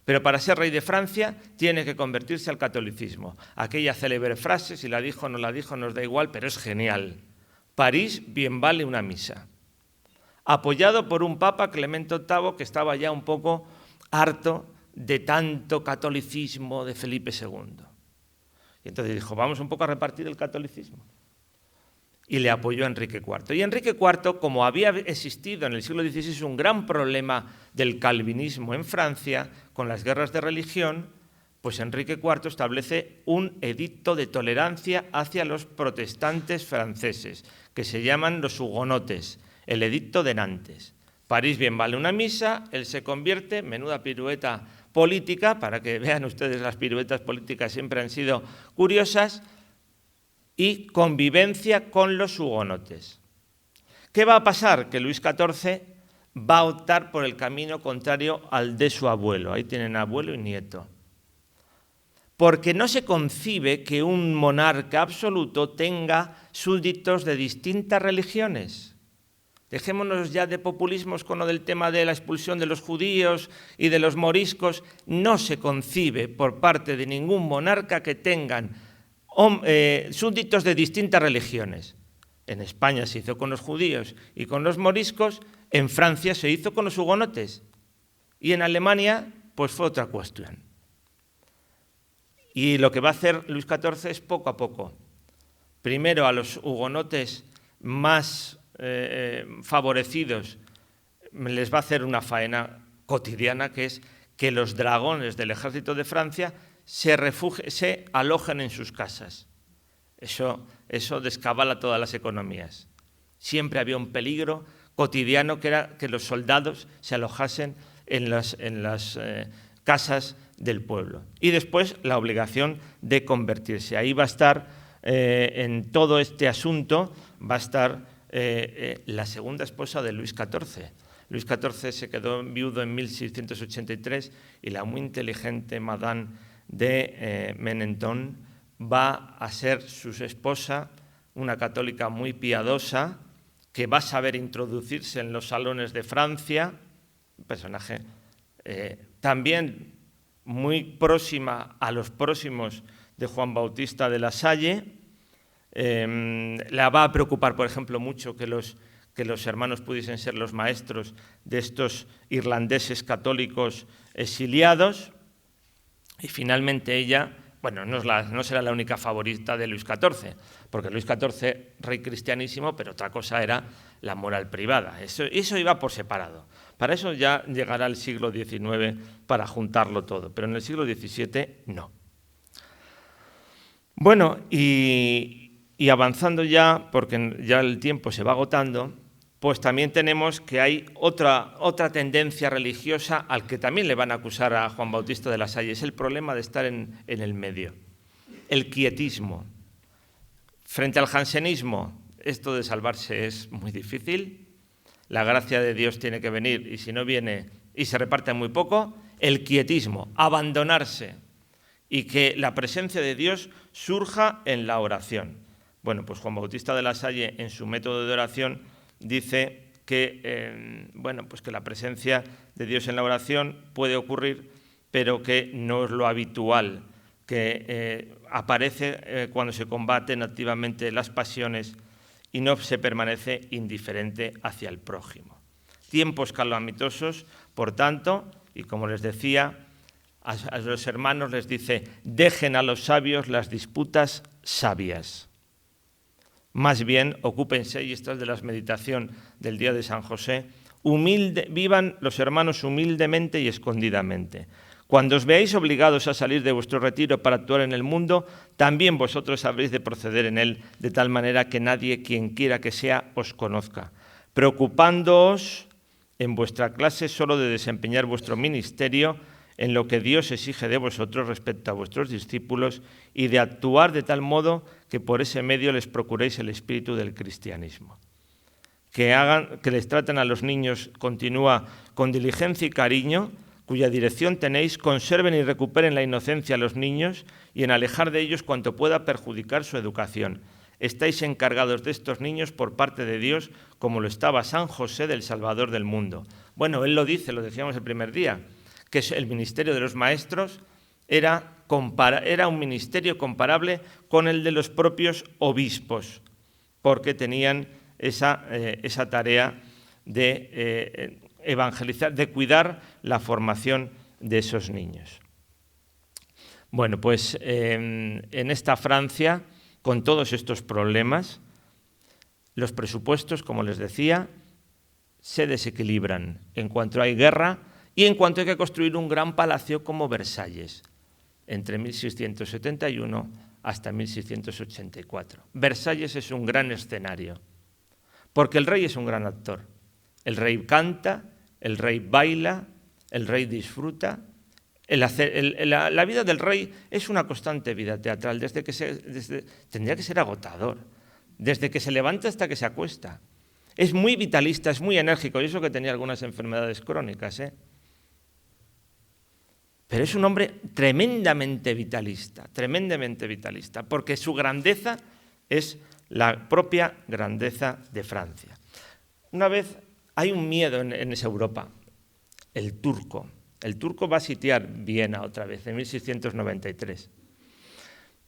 Pero para ser rey de Francia tiene que convertirse al catolicismo. Aquella célebre frase, si la dijo o no la dijo, nos da igual, pero es genial. París bien vale una misa. Apoyado por un papa, Clemente VIII, que estaba ya un poco harto de tanto catolicismo de Felipe II. Y entonces dijo, vamos un poco a repartir el catolicismo. Y le apoyó a Enrique IV. Y Enrique IV, como había existido en el siglo XVI un gran problema del calvinismo en Francia, con las guerras de religión, pues Enrique IV establece un edicto de tolerancia hacia los protestantes franceses, que se llaman los hugonotes, el edicto de Nantes. París bien vale una misa, él se convierte, menuda pirueta política, para que vean ustedes, las piruetas políticas siempre han sido curiosas, y convivencia con los hugonotes. ¿Qué va a pasar? Que Luis XIV va a optar por el camino contrario al de su abuelo. Ahí tienen abuelo y nieto. Porque no se concibe que un monarca absoluto tenga súbditos de distintas religiones. Dejémonos ya de populismos con lo del tema de la expulsión de los judíos y de los moriscos. No se concibe por parte de ningún monarca que tengan súbditos de distintas religiones. En España se hizo con los judíos y con los moriscos, en Francia se hizo con los hugonotes y en Alemania pues fue otra cuestión. Y lo que va a hacer Luis XIV es poco a poco. Primero a los hugonotes más favorecidos les va a hacer una faena cotidiana, que es que los dragones del ejército de Francia se alojen en sus casas. Eso descabala todas las economías. Siempre había un peligro cotidiano que era que los soldados se alojasen en las casas del pueblo. Y después la obligación de convertirse. Ahí va a estar, en todo este asunto, va a estar la segunda esposa de Luis XIV. Luis XIV se quedó viudo en 1683 y la muy inteligente Madame de Menenton va a ser su esposa, una católica muy piadosa, que va a saber introducirse en los salones de Francia, un personaje también muy próxima a los próximos de Juan Bautista de La Salle. La va a preocupar, por ejemplo, mucho que los hermanos pudiesen ser los maestros de estos irlandeses católicos exiliados. Y finalmente ella, bueno, no será la única favorita de Luis XIV, porque Luis XIV, rey cristianísimo, pero otra cosa era la moral privada. Eso iba por separado. Para eso ya llegará el siglo XIX para juntarlo todo, pero en el siglo XVII no. Bueno, y avanzando ya, porque ya el tiempo se va agotando, pues también tenemos que hay otra tendencia religiosa al que también le van a acusar a Juan Bautista de La Salle. Es el problema de estar en el medio. El quietismo. Frente al jansenismo, esto de salvarse es muy difícil. La gracia de Dios tiene que venir y si no viene y se reparte muy poco, el quietismo, abandonarse y que la presencia de Dios surja en la oración. Bueno, pues Juan Bautista de La Salle en su método de oración dice que, pues que la presencia de Dios en la oración puede ocurrir, pero que no es lo habitual, que aparece cuando se combaten activamente las pasiones y no se permanece indiferente hacia el prójimo. Tiempos calamitosos, por tanto, y como les decía, a los hermanos les dice, dejen a los sabios las disputas sabias. Más bien, ocúpense, y esta es de la meditación del día de San José, vivan los hermanos humildemente y escondidamente. Cuando os veáis obligados a salir de vuestro retiro para actuar en el mundo, también vosotros habréis de proceder en él, de tal manera que nadie, quien quiera que sea, os conozca, preocupándoos en vuestra clase solo de desempeñar vuestro ministerio en lo que Dios exige de vosotros respecto a vuestros discípulos y de actuar de tal modo que por ese medio les procuréis el espíritu del cristianismo. Que les traten a los niños, continúa, con diligencia y cariño, cuya dirección tenéis, conserven y recuperen la inocencia a los niños y en alejar de ellos cuanto pueda perjudicar su educación. Estáis encargados de estos niños por parte de Dios, como lo estaba San José del Salvador del mundo. Bueno, él lo dice, lo decíamos el primer día, que el ministerio de los maestros era un ministerio comparable con el de los propios obispos, porque tenían esa tarea de evangelizar, de cuidar la formación de esos niños. Bueno, pues en esta Francia, con todos estos problemas, los presupuestos, como les decía, se desequilibran en cuanto hay guerra y en cuanto hay que construir un gran palacio como Versalles, entre 1671 hasta 1684. Versalles es un gran escenario, porque el rey es un gran actor. El rey canta, el rey baila, el rey disfruta. La vida del rey es una constante vida teatral, tendría que ser agotador, desde que se levanta hasta que se acuesta. Es muy vitalista, es muy enérgico, y eso que tenía algunas enfermedades crónicas, Pero es un hombre tremendamente vitalista, porque su grandeza es la propia grandeza de Francia. Una vez hay un miedo en esa Europa, el turco. El turco va a sitiar Viena otra vez, en 1693.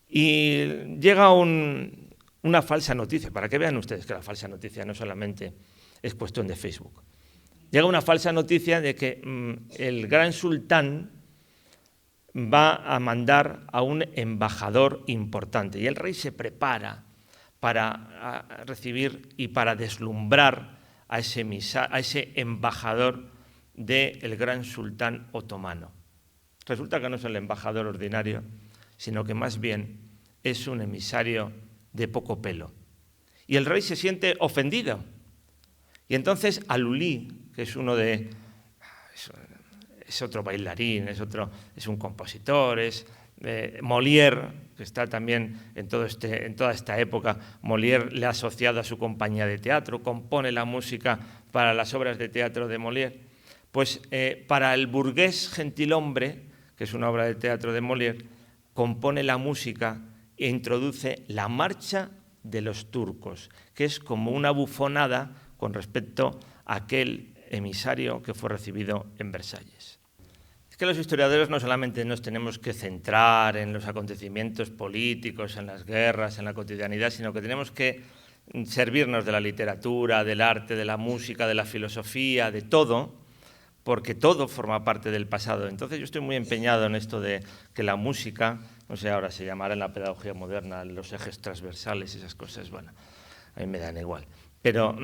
Y llega una falsa noticia, para que vean ustedes que la falsa noticia no solamente es cuestión de Facebook. Llega una falsa noticia de que el gran sultán va a mandar a un embajador importante y el rey se prepara para recibir y para deslumbrar a ese embajador del gran sultán otomano. Resulta que no es el embajador ordinario, sino que más bien es un emisario de poco pelo. Y el rey se siente ofendido. Y entonces Alulí, que es otro bailarín, es un compositor, es Molière, que está también en toda esta época. Molière le ha asociado a su compañía de teatro, compone la música para las obras de teatro de Molière. Pues para el burgués gentilhombre, que es una obra de teatro de Molière, compone la música e introduce la marcha de los turcos, que es como una bufonada con respecto a aquel emisario que fue recibido en Versalles. Es que los historiadores no solamente nos tenemos que centrar en los acontecimientos políticos, en las guerras, en la cotidianidad, sino que tenemos que servirnos de la literatura, del arte, de la música, de la filosofía, de todo, porque todo forma parte del pasado. Entonces yo estoy muy empeñado en esto de que la música, no sé, ahora se llamará en la pedagogía moderna los ejes transversales, esas cosas, bueno, a mí me dan igual. Pero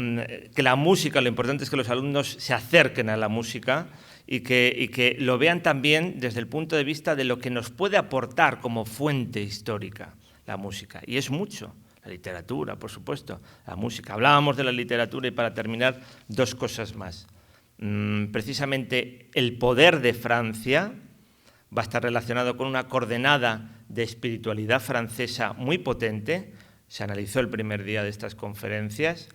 que la música, lo importante es que los alumnos se acerquen a la música y que lo vean también desde el punto de vista de lo que nos puede aportar como fuente histórica la música. Y es mucho. La literatura, por supuesto, la música. Hablábamos de la literatura y para terminar, dos cosas más. Precisamente el poder de Francia va a estar relacionado con una coordenada de espiritualidad francesa muy potente. Se analizó el primer día de estas conferencias.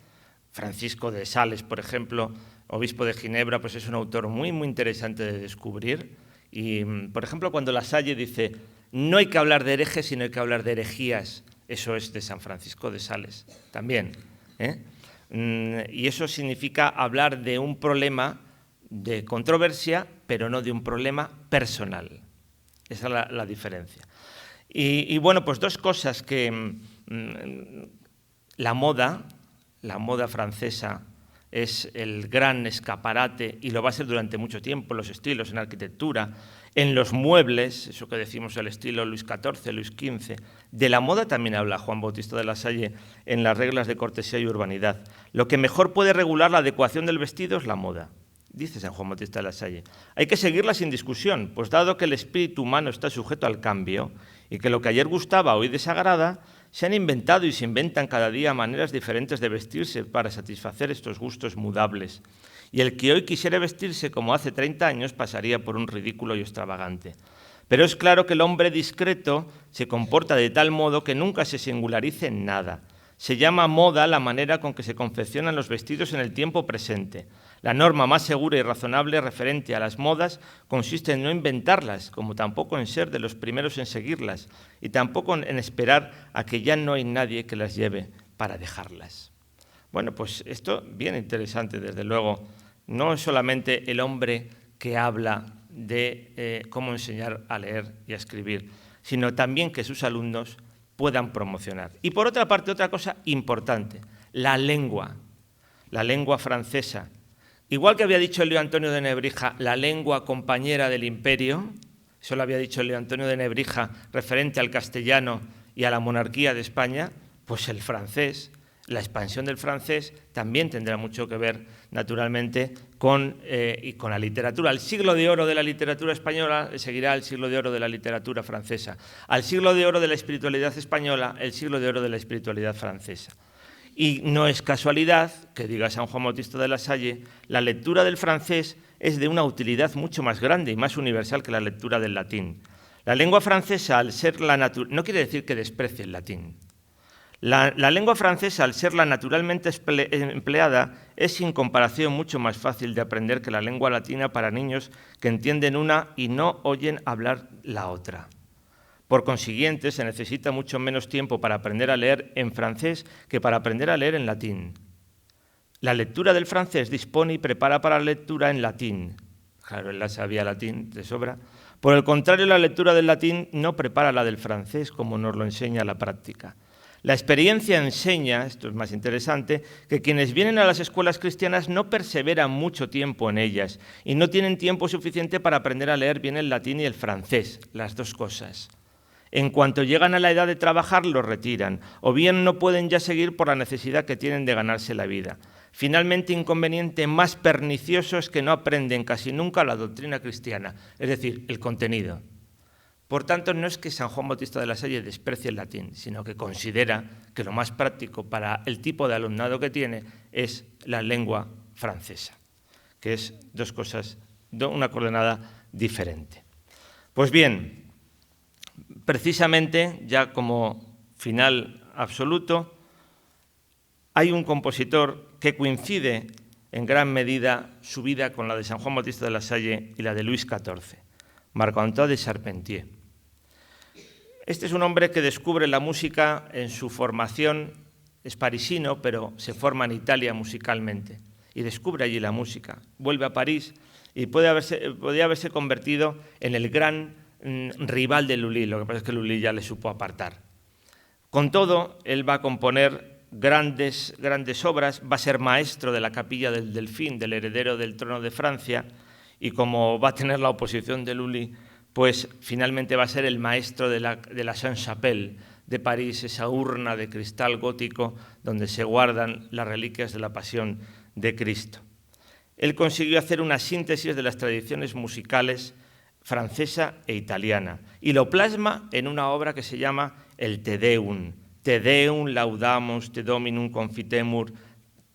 Francisco de Sales, por ejemplo, obispo de Ginebra, pues es un autor muy, muy interesante de descubrir. Y, por ejemplo, cuando La Salle dice no hay que hablar de herejes, sino hay que hablar de herejías, eso es de San Francisco de Sales también, Y eso significa hablar de un problema de controversia, pero no de un problema personal. Esa es la diferencia. Y bueno, pues dos cosas que la moda francesa es el gran escaparate, y lo va a ser durante mucho tiempo, los estilos en arquitectura, en los muebles, eso que decimos el estilo Luis XIV, Luis XV. De la moda también habla Juan Bautista de La Salle en las reglas de cortesía y urbanidad. Lo que mejor puede regular la adecuación del vestido es la moda, dice San Juan Bautista de La Salle. Hay que seguirla sin discusión, pues dado que el espíritu humano está sujeto al cambio y que lo que ayer gustaba hoy desagrada, se han inventado y se inventan cada día maneras diferentes de vestirse para satisfacer estos gustos mudables. Y el que hoy quisiera vestirse como hace 30 años pasaría por un ridículo y extravagante. Pero es claro que el hombre discreto se comporta de tal modo que nunca se singularice en nada. Se llama moda la manera con que se confeccionan los vestidos en el tiempo presente. La norma más segura y razonable referente a las modas consiste en no inventarlas, como tampoco en ser de los primeros en seguirlas, y tampoco en esperar a que ya no hay nadie que las lleve para dejarlas. Bueno, pues esto bien interesante, desde luego. No es solamente el hombre que habla de cómo enseñar a leer y a escribir, sino también que sus alumnos puedan promocionar. Y por otra parte, otra cosa importante, la lengua francesa. Igual que había dicho Leo Antonio de Nebrija, la lengua compañera del imperio, eso lo había dicho Leo Antonio de Nebrija referente al castellano y a la monarquía de España, pues el francés, la expansión del francés también tendrá mucho que ver, naturalmente, con la literatura. El siglo de oro de la literatura española seguirá el siglo de oro de la literatura francesa. Al siglo de oro de la espiritualidad española, el siglo de oro de la espiritualidad francesa. Y no es casualidad que diga San Juan Bautista de la Salle, la lectura del francés es de una utilidad mucho más grande y más universal que la lectura del latín. La lengua francesa, al ser no quiere decir que desprecie el latín. La lengua francesa, al ser la naturalmente empleada, es sin comparación mucho más fácil de aprender que la lengua latina para niños que entienden una y no oyen hablar la otra. Por consiguiente, se necesita mucho menos tiempo para aprender a leer en francés que para aprender a leer en latín. La lectura del francés dispone y prepara para la lectura en latín. Claro, él la sabía latín de sobra. Por el contrario, la lectura del latín no prepara la del francés, como nos lo enseña la práctica. La experiencia enseña, esto es más interesante, que quienes vienen a las escuelas cristianas no perseveran mucho tiempo en ellas y no tienen tiempo suficiente para aprender a leer bien el latín y el francés, las dos cosas. En cuanto llegan a la edad de trabajar, los retiran, o bien no pueden ya seguir por la necesidad que tienen de ganarse la vida. Finalmente, inconveniente más pernicioso es que no aprenden casi nunca la doctrina cristiana, es decir, el contenido. Por tanto, no es que San Juan Bautista de la Salle desprecie el latín, sino que considera que lo más práctico para el tipo de alumnado que tiene es la lengua francesa, que es dos cosas, una coordenada diferente. Pues bien, precisamente, ya como final absoluto, hay un compositor que coincide en gran medida su vida con la de San Juan Bautista de la Salle y la de Luis XIV, Marc-Antoine de Charpentier. Este es un hombre que descubre la música en su formación, es parisino, pero se forma en Italia musicalmente y descubre allí la música. Vuelve a París y podía haberse convertido en el gran rival de Lully, lo que pasa es que Lully ya le supo apartar. Con todo, él va a componer grandes obras, va a ser maestro de la Capilla del Delfín, del heredero del trono de Francia, y como va a tener la oposición de Lully, pues finalmente va a ser el maestro de la Sainte-Chapelle de París, esa urna de cristal gótico donde se guardan las reliquias de la Pasión de Cristo. Él consiguió hacer una síntesis de las tradiciones musicales francesa e italiana, y lo plasma en una obra que se llama el Te Deum. Te Deum laudamus, te Dominum confitemur,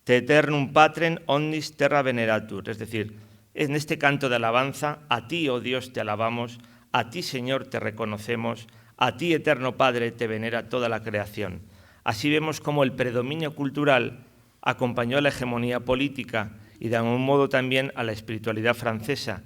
te eternum patrem omnis terra veneratur. Es decir, en este canto de alabanza, a ti, oh Dios, te alabamos, a ti, Señor, te reconocemos, a ti, eterno Padre, te venera toda la creación. Así vemos cómo el predominio cultural acompañó a la hegemonía política y de algún modo también a la espiritualidad francesa,